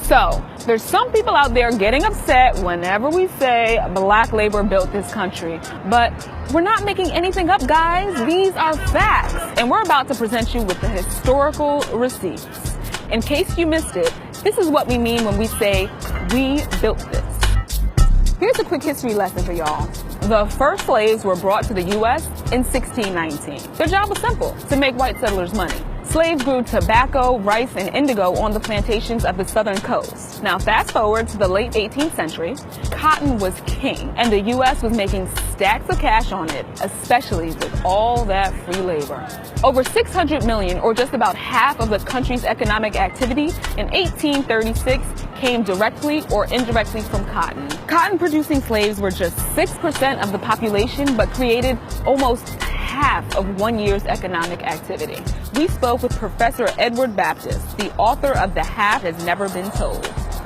So, there's some people out there getting upset whenever we say black labor built this country. But we're not making anything up, guys. These are facts. And we're about to present you with the historical receipts. In case you missed it, this is what we mean when we say, we built this. Here's a quick history lesson for y'all. The first slaves were brought to the U.S. in 1619. Their job was simple, to make white settlers money. Slaves grew tobacco, rice, and indigo on the plantations of the southern coast. Now, fast forward to the late 18th century, cotton was king, and the U.S. was making stacks of cash on it, especially with all that free labor. Over 600 million, or just about half of the country's economic activity in 1836 came directly or indirectly from cotton. Cotton-producing slaves were just 6% of the population, but created almost half of 1 year's economic activity. We spoke with Professor Edward Baptist, the author of The Half Has Never Been Told.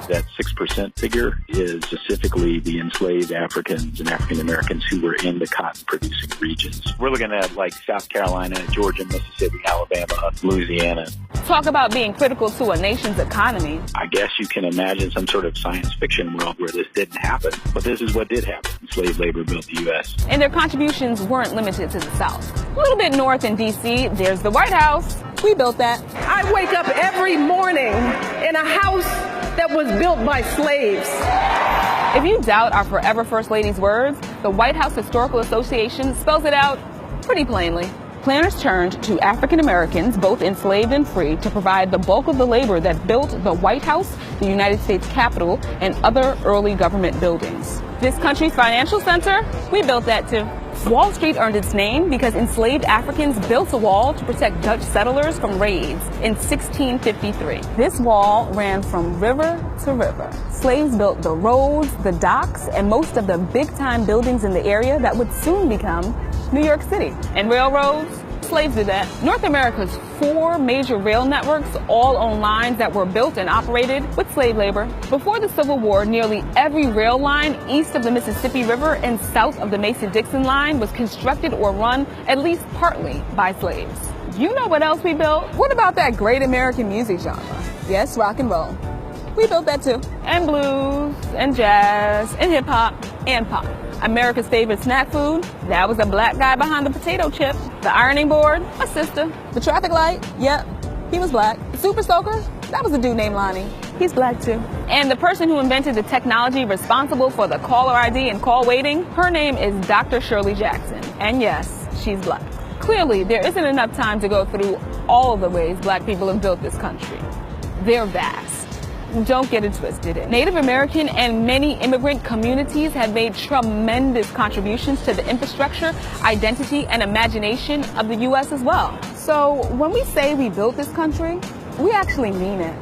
That 6% figure is specifically the enslaved Africans and African Americans who were in the cotton-producing regions. We're looking at like South Carolina, Georgia, Mississippi, Alabama, Louisiana. Talk about being critical to a nation's economy. I guess you can imagine some sort of science fiction world where this didn't happen, but this is what did happen. Slave labor built the U.S. And their contributions weren't limited to the South. A little bit north in D.C., there's the White House. We built that. I wake up every morning in a house that was built by slaves. If you doubt our forever First Lady's words, the White House Historical Association spells it out pretty plainly. Planners turned to African Americans, both enslaved and free, to provide the bulk of the labor that built the White House, the United States Capitol, and other early government buildings. This country's financial center, we built that too. Wall Street earned its name because enslaved Africans built a wall to protect Dutch settlers from raids in 1653. This wall ran from river to river. Slaves built the roads, the docks, and most of the big-time buildings in the area that would soon become New York City. And railroads, slaves did that. North America's 4 major rail networks all own lines that were built and operated with slave labor. Before the Civil War, nearly every rail line east of the Mississippi River and south of the Mason-Dixon line was constructed or run at least partly by slaves. You know what else we built? What about that great American music genre? Yes, rock and roll. We built that too. And blues, and jazz, and hip hop, and pop. America's favorite snack food, that was a black guy behind the potato chip. The ironing board, a sister. The traffic light, yep, he was black. The super soaker, that was a dude named Lonnie. He's black too. And the person who invented the technology responsible for the caller ID and call waiting, her name is Dr. Shirley Jackson. And yes, she's black. Clearly, there isn't enough time to go through all of the ways black people have built this country. They're vast. Don't get it twisted. Native American and many immigrant communities have made tremendous contributions to the infrastructure, identity, and imagination of the U.S. as well. So when we say we built this country, we actually mean it.